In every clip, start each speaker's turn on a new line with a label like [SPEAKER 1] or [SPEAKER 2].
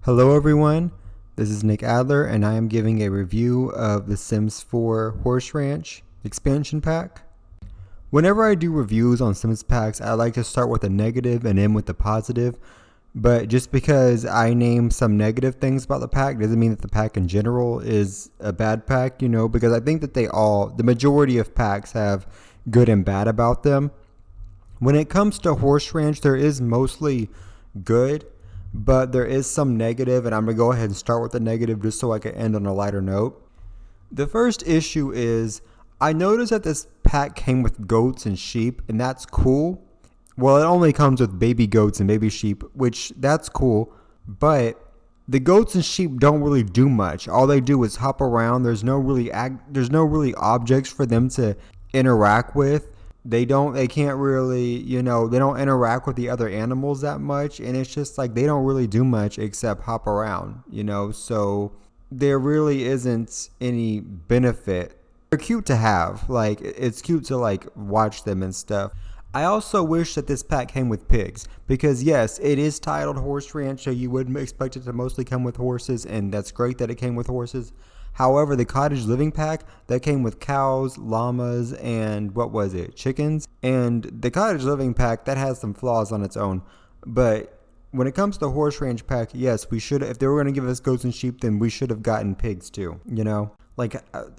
[SPEAKER 1] Hello everyone, this is Nick Adler and I am giving a review of the Sims 4 Horse Ranch expansion pack. Whenever I do reviews on Sims packs, I like to start with a negative and end with the positive, but just because I name some negative things about the pack doesn't mean that the pack in general is a bad pack, because I think that the majority of packs have good and bad about them. When it comes to Horse Ranch, there is mostly good, but there is some negative, and I'm going to go ahead and start with the negative just so I can end on a lighter note. The first issue is I noticed that this pack came with goats and sheep, and that's cool. Well, it only comes with baby goats and baby sheep, which that's cool, but the goats and sheep don't really do much. All they do is hop around. There's no really objects for them to interact with. They can't really, they don't interact with the other animals that much, and it's just like they don't really do much except hop around, so there really isn't any benefit. They're cute to have, like it's cute to like watch them and stuff. I also wish that this pack came with pigs, because yes, it is titled Horse Ranch, so you would expect it to mostly come with horses, and that's great that it came with horses. However, the cottage living pack that came with cows, llamas, and chickens. And the cottage living pack that has some flaws on its own. But when it comes to the horse ranch pack, yes, we should. If they were going to give us goats and sheep, then we should have gotten pigs too. Like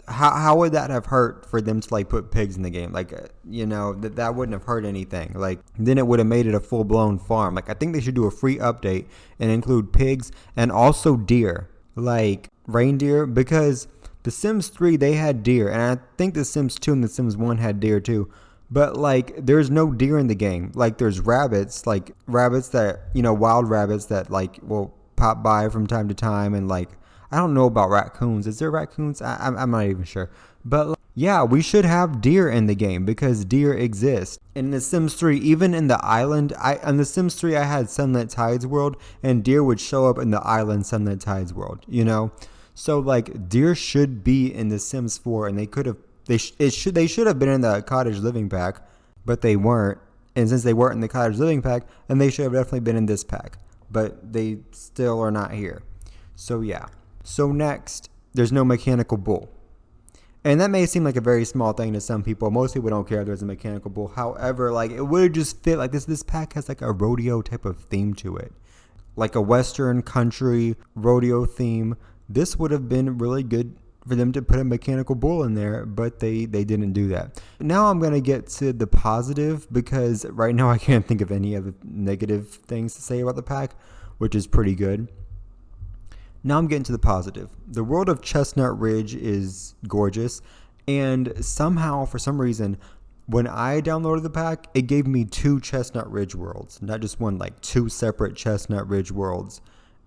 [SPEAKER 1] how would that have hurt for them to like put pigs in the game? Like that wouldn't have hurt anything. Like then it would have made it a full blown farm. Like I think they should do a free update and include pigs and also deer. Like reindeer, because the Sims 3 they had deer, and I think the Sims 2 and the Sims 1 had deer too, but like there's no deer in the game. Like there's rabbits, like rabbits that wild rabbits that like will pop by from time to time, and like I don't know about raccoons. Is there raccoons? I'm not even sure, but like, yeah, we should have deer in the game because deer exist. In the Sims 3, even in the island, on the Sims 3 I had Sunlit Tides world, and deer would show up in the island Sunlit Tides world, So like deer should be in the Sims 4, and they should have been in the cottage living pack, but they weren't. And since they weren't in the cottage living pack, then they should have definitely been in this pack, but they still are not here. So yeah. So next, there's no mechanical bull. And that may seem like a very small thing to some people. Most people don't care if there's a mechanical bull. However, like it would have just fit like this pack has like a rodeo type of theme to it. Like a Western country rodeo theme. This would have been really good for them to put a mechanical bull in there, but they didn't do that. Now I'm going to get to the positive, because right now I can't think of any other negative things to say about the pack, which is pretty good. Now I'm getting to the positive. The world of Chestnut Ridge is gorgeous, and somehow, for some reason, when I downloaded the pack, it gave me 2 Chestnut Ridge worlds, not just one, like 2 separate Chestnut Ridge worlds.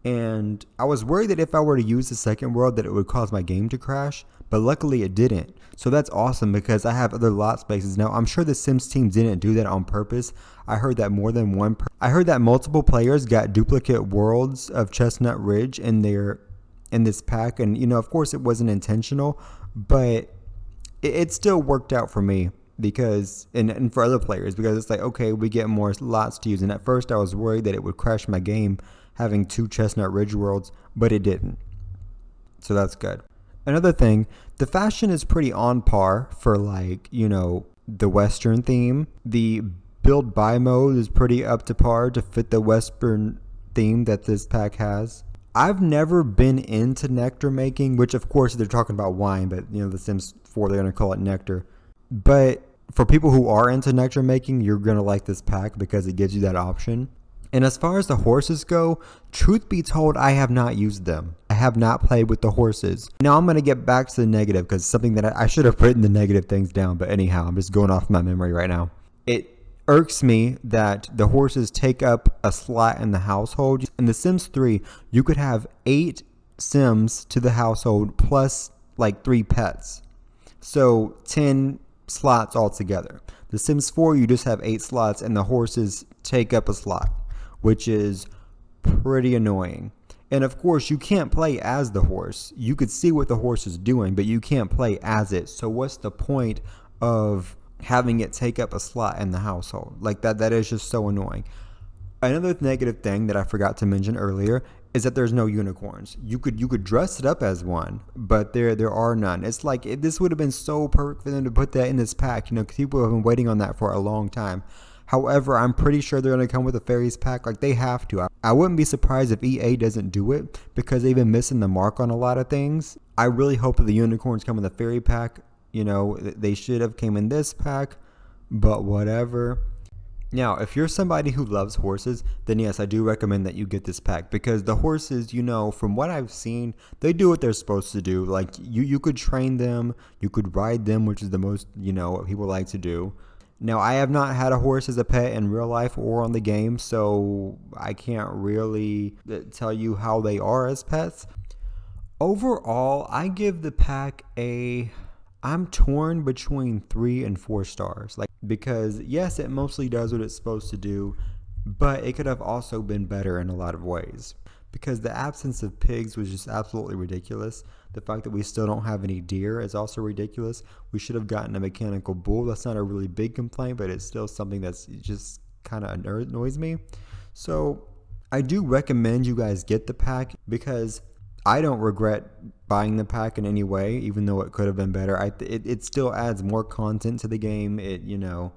[SPEAKER 1] And I was worried that if I were to use the second world that it would cause my game to crash, but luckily it didn't. So that's awesome because I have other lot spaces. Now, I'm sure the Sims team didn't do that on purpose. I heard that multiple players got duplicate worlds of Chestnut Ridge in this pack, and of course it wasn't intentional, but it still worked out for me because and for other players, because it's like, okay, we get more lots to use. And at first I was worried that it would crash my game having 2 Chestnut Ridge worlds, but it didn't. So that's good. Another thing, the fashion is pretty on par for like, the Western theme. The build buy mode is pretty up to par to fit the Western theme that this pack has. I've never been into nectar making, which of course they're talking about wine, but the Sims 4, they're going to call it nectar. But for people who are into nectar making, you're going to like this pack because it gives you that option. And as far as the horses go, truth be told, I have not used them. I have not played with the horses. Now I'm going to get back to the negative, because something that I should have written the negative things down. But anyhow, I'm just going off my memory right now. It irks me that the horses take up a slot in the household. In The Sims 3, you could have 8 Sims to the household plus like 3 pets. So 10 slots altogether. The Sims 4, you just have 8 slots, and the horses take up a slot, which is pretty annoying. And of course, you can't play as the horse. You could see what the horse is doing, but you can't play as it. So what's the point of having it take up a slot in the household? Like that is just so annoying. Another negative thing that I forgot to mention earlier is that there's no unicorns. You could dress it up as one, but there are none. It's like this would have been so perfect for them to put that in this pack, you know, because people have been waiting on that for a long time. However, I'm pretty sure they're going to come with a fairies pack. Like, they have to. I wouldn't be surprised if EA doesn't do it because they've been missing the mark on a lot of things. I really hope that the unicorns come in the fairy pack. You know, they should have came in this pack, but whatever. Now, if you're somebody who loves horses, then yes, I do recommend that you get this pack because the horses, you know, from what I've seen, they do what they're supposed to do. Like, you could train them, you could ride them, which is the most, you know, what people like to do. Now, I have not had a horse as a pet in real life or on the game, so I can't really tell you how they are as pets. Overall, I give the pack I'm torn between 3 and 4 stars. Like, because yes, it mostly does what it's supposed to do, but it could have also been better in a lot of ways. Because the absence of pigs was just absolutely ridiculous. The fact that we still don't have any deer is also ridiculous. We should have gotten a mechanical bull. That's not a really big complaint, but it's still something that's just kind of annoys me. So I do recommend you guys get the pack because I don't regret buying the pack in any way, even though it could have been better. It still adds more content to the game. It, you know,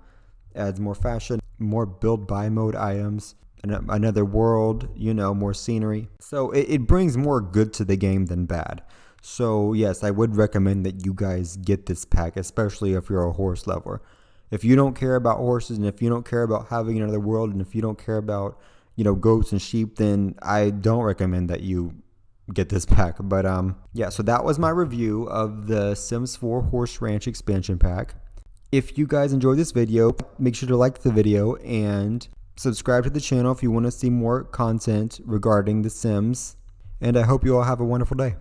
[SPEAKER 1] adds more fashion, more build buy mode items, another world, you know, more scenery. So it brings more good to the game than bad. So yes, I would recommend that you guys get this pack, especially if you're a horse lover. If you don't care about horses and if you don't care about having another world and if you don't care about, you know, goats and sheep, then I don't recommend that you get this pack. But yeah, so that was my review of the Sims 4 Horse Ranch expansion pack. If you guys enjoyed this video, make sure to like the video and subscribe to the channel if you want to see more content regarding The Sims. And I hope you all have a wonderful day.